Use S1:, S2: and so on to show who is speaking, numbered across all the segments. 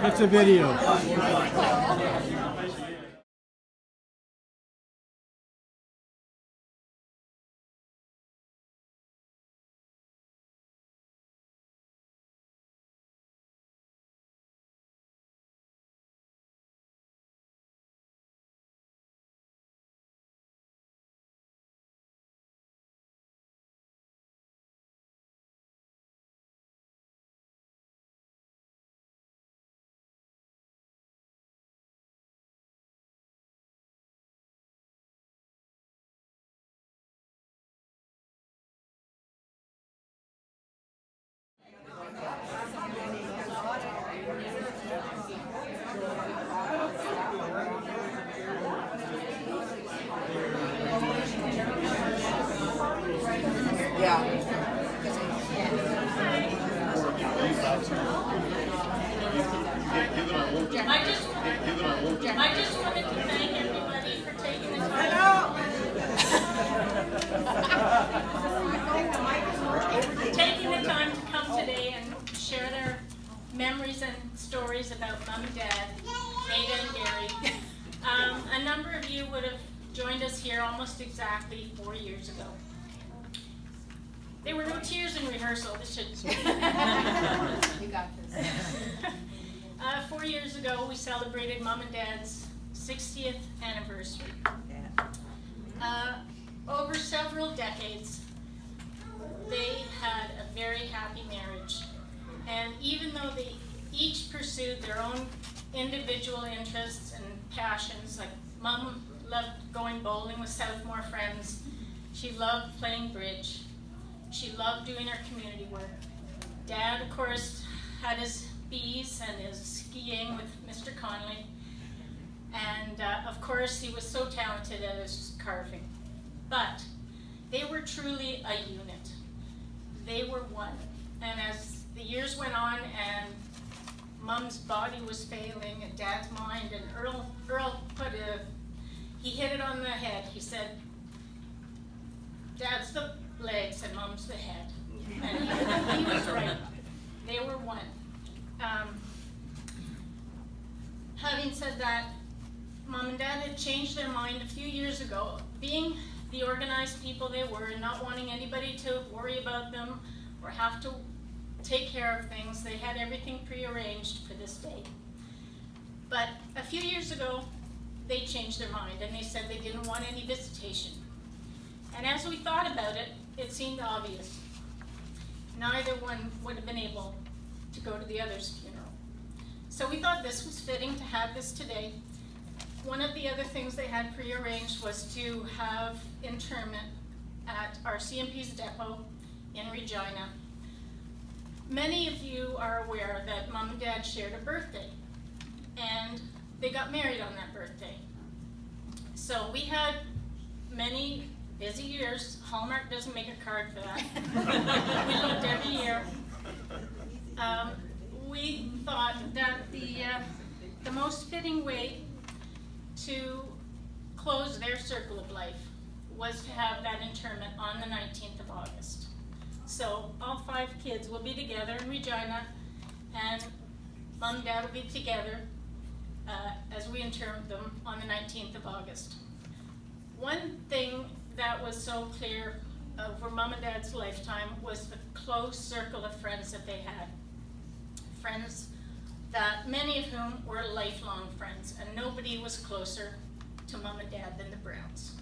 S1: It's a video.
S2: I just wanted to thank everybody for taking the time to come today and share their memories and stories about Mom and Dad, Naida and Gary. A number of you would have joined us here almost exactly 4 years ago. There were no tears in rehearsal. This should.
S3: You got this.
S2: 4 years ago, we celebrated Mom and Dad's 60th anniversary. Over several decades, they had a very happy marriage. And even though they each pursued their own individual interests and passions, like Mom loved going bowling with Southmore friends, she loved playing bridge, she loved doing her community work. Dad, of course, had his bees and his skiing with Mr. Conley. And of course, he was so talented at his carving. But they were truly a unit. They were one. And as the years went on and Mom's body was failing and Dad's mind, and Earl he hit it on the head. He said, Dad's the legs and Mom's the head. And he was right. They were one. Having said that, Mom and Dad had changed their mind a few years ago. Being the organized people they were and not wanting anybody to worry about them or have to take care of things, they had everything prearranged for this day. But a few years ago, they changed their mind and they said they didn't want any visitation. And as we thought about it, it seemed obvious. Neither one would have been able to go to the other's funeral. So we thought this was fitting to have this today. One of the other things they had prearranged was to have interment at our CMP's depot in Regina. Many of you are aware that Mom and Dad shared a birthday, and they got married on that birthday. So we had many busy years. Hallmark doesn't make a card for that. We looked every year. We thought that the most fitting way to close their circle of life was to have that interment on the 19th of August. So all 5 kids will be together in Regina, and Mom and Dad will be together as we inter them on the 19th of August. One thing that was so clear over Mom and Dad's lifetime was the close circle of friends that they had. Friends that many of whom were lifelong friends, and nobody was closer to Mom and Dad than the Browns.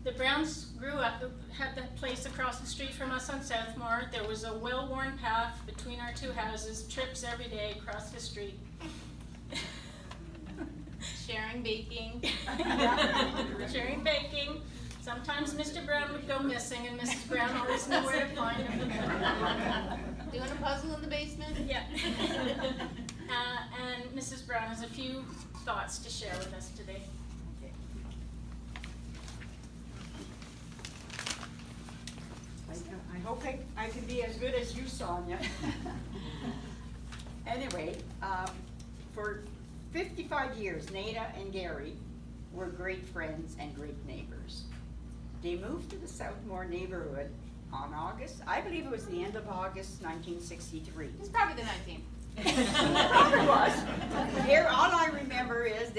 S2: The Browns grew up, had that place across the street from us on Southmore. There was a well-worn path between our 2 houses, trips every day across the street.
S3: Sharing baking.
S2: Sharing baking. Sometimes Mr. Brown would go missing, and Mrs. Brown always knew where to find him.
S3: Doing a puzzle in the basement?
S2: Yeah. And Mrs. Brown has a few thoughts to share with us today.
S1: I hope I can be as good as you, Sonia. Anyway, for 55 years, Naida and Gary were great friends and great neighbors. They moved to the Southmore neighborhood on I believe it was the end of August 1963.
S3: It's probably the 19th.
S1: Probably was. Here, all I remember is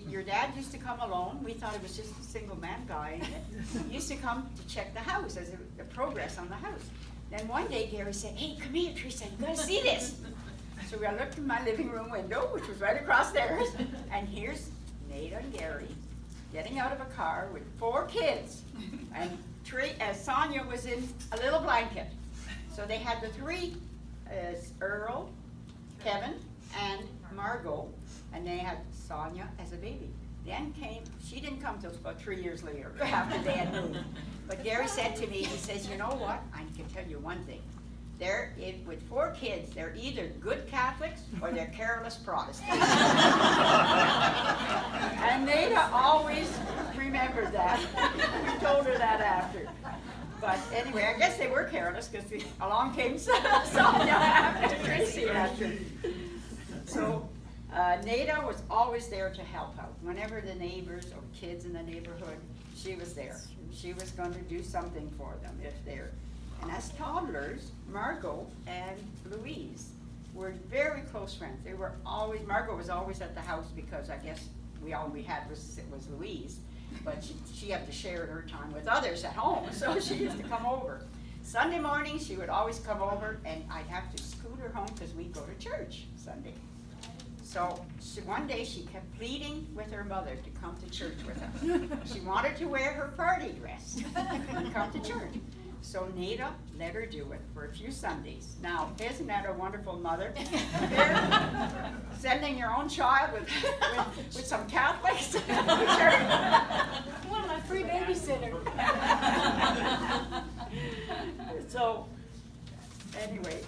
S1: your dad used to come alone. We thought it was just a single man guy. He used to come to check the house, as the progress on the house. Then one day Gary said, "Hey, come here, Teresa, you gotta see this." So I looked in my living room window, which was right across theirs, and here's Naida and Gary getting out of a car with 4 kids. And Sonia was in a little blanket. So they had the 3, Earl, Kevin, and Margot, and they had Sonia as a baby. Then she didn't come till about 3 years later, after they had moved. But Gary said to me, he says, "You know what, I can tell you one thing. With 4 kids, they're either good Catholics or they're careless Protestants." And Naida always remembered that. We told her that after. But anyway, I guess they were careless because along came Sonia after Tracy after. So Naida was always there to help out. Whenever the neighbors or kids in the neighborhood, she was there. She was going to do something for them if they're. And as toddlers, Margot and Louise were very close friends. Margot was always at the house because I guess all we had was Louise. But she had to share her time with others at home, so she used to come over. Sunday morning, she would always come over, and I'd have to scoot her home because we'd go to church Sunday. So one day she kept pleading with her mother to come to church with us. She wanted to wear her party dress and come to church. So Naida let her do it for a few Sundays. Now, isn't that a wonderful mother? Sending your own child with some Catholics to church.
S2: What a free babysitter.
S1: So, anyway,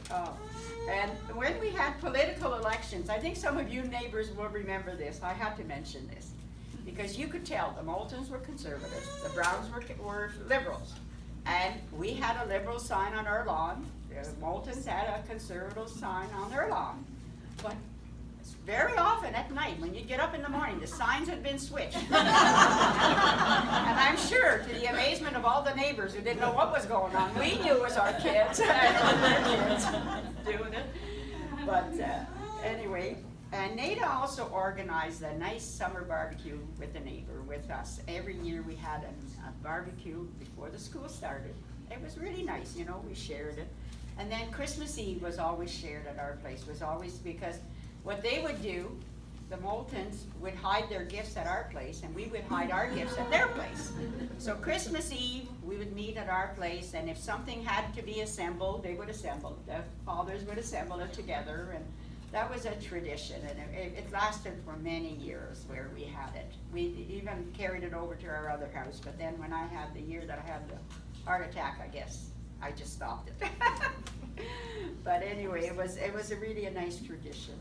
S1: and when we had political elections, I think some of you neighbors will remember this. I had to mention this. Because you could tell the Moultons were conservatives, the Browns were liberals. And we had a liberal sign on our lawn. The Moultons had a conservative sign on their lawn. But very often at night, when you get up in the morning, the signs had been switched. And I'm sure, to the amazement of all the neighbors who didn't know what was going on, we knew it was our kids. Doing it. But anyway, and Naida also organized a nice summer barbecue with a neighbor, with us. Every year we had a barbecue before the school started. It was really nice, you know, we shared it. And then Christmas Eve was always shared at our place, because what they would do, the Moultons would hide their gifts at our place, and we would hide our gifts at their place. So Christmas Eve, we would meet at our place, and if something had to be assembled, they would assemble. The fathers would assemble it together, and that was a tradition, and it lasted for many years where we had it. We even carried it over to our other house, but then when I had the year that I had the heart attack, I guess, I just stopped it. But anyway, it was really a nice tradition.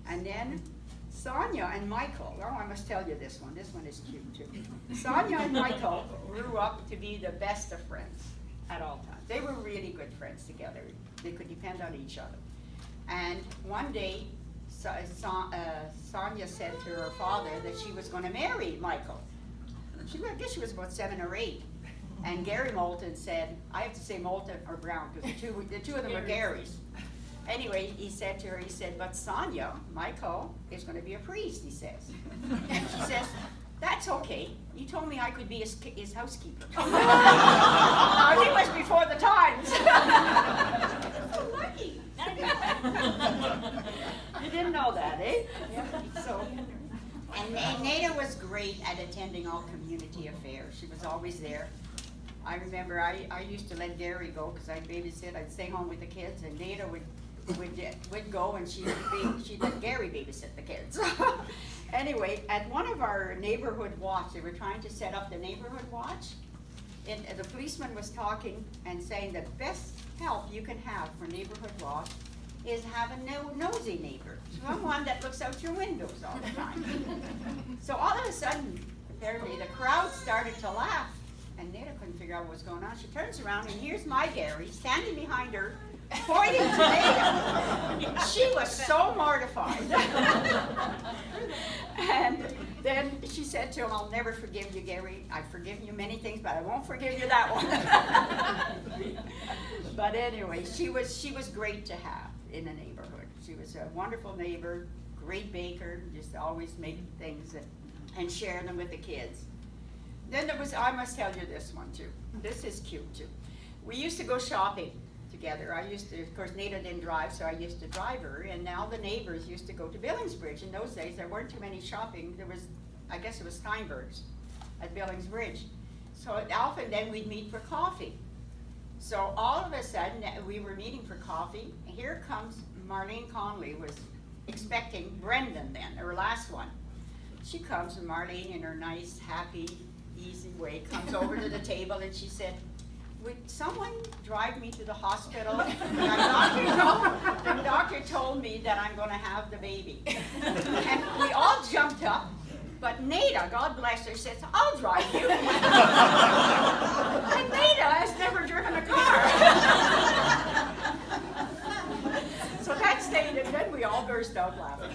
S1: And then Sonia and Michael, oh, I must tell you this one is cute too. Sonia and Michael grew up to be the best of friends at all times. They were really good friends together. They could depend on each other. And one day, Sonia said to her father that she was going to marry Michael. I guess she was about 7 or 8. And Gary Moulton said, I have to say Moulton or Brown, because the two of them are Garys. Anyway, he said to her, he said, but Sonia, Michael, is going to be a priest, he says. And she says, that's okay. He told me I could be his housekeeper. Now, he was before the times. So lucky. You didn't know that, eh? So, and Naida was great at attending all community affairs. She was always there. I remember I used to let Gary go because I'd babysit. I'd stay home with the kids, and Naida would go, and she'd let Gary babysit the kids. Anyway, at one of our neighborhood watch, they were trying to set up the neighborhood watch, and the policeman was talking and saying the best help you can have for neighborhood watch is have a nosy neighbor, someone that looks out your windows all the time. So all of a sudden, apparently the crowd started to laugh, and Naida couldn't figure out what was going on. She turns around, and here's my Gary standing behind her, pointing to Naida. She was so mortified. And then she said to him, "I'll never forgive you, Gary. I've forgiven you many things, but I won't forgive you that one." But anyway, she was great to have in the neighborhood. She was a wonderful neighbor, great baker, just always making things and sharing them with the kids. Then there was, I must tell you this one too. This is cute too. We used to go shopping together. I used to, of course, Naida didn't drive, so I used to drive her, and now the neighbors used to go to Billingsbridge. In those days, there weren't too many shopping. There was, I guess it was Steinberg's at Billingsbridge. So often then we'd meet for coffee. So all of a sudden, we were meeting for coffee, and here comes Marlene Conley, was expecting Brendan then, her last one. She comes, and Marlene, in her nice, happy, easy way, comes over to the table, and she said, "Would someone drive me to the hospital? The doctor told me that I'm gonna have the baby." And we all jumped up, but Naida, God bless her, says, "I'll drive you." And Naida has never driven a car. So that stayed, and then we all burst out laughing.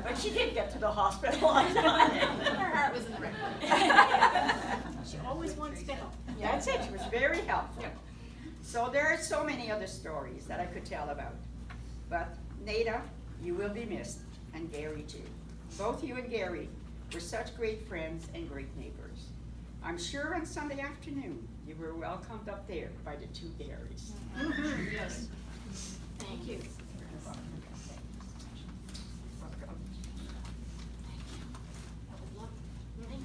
S1: But she did get to the hospital on time.
S3: Her heart was in the right place.
S2: She always wants to help.
S1: That's it, she was very helpful. So there are so many other stories that I could tell about. But Naida, you will be missed, and Gary too. Both you and Gary were such great friends and great neighbors. I'm sure on Sunday afternoon, you were welcomed up there by the two Garys.
S2: Yes. Thank you.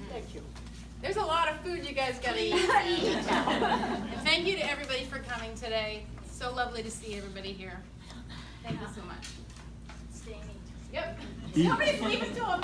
S1: Thank you.
S3: There's a lot of food you guys gotta eat. And thank you to everybody for coming today. So lovely to see everybody here. Thank you so much.
S2: Stay neat.
S3: Yep.
S2: Somebody's leaving to him.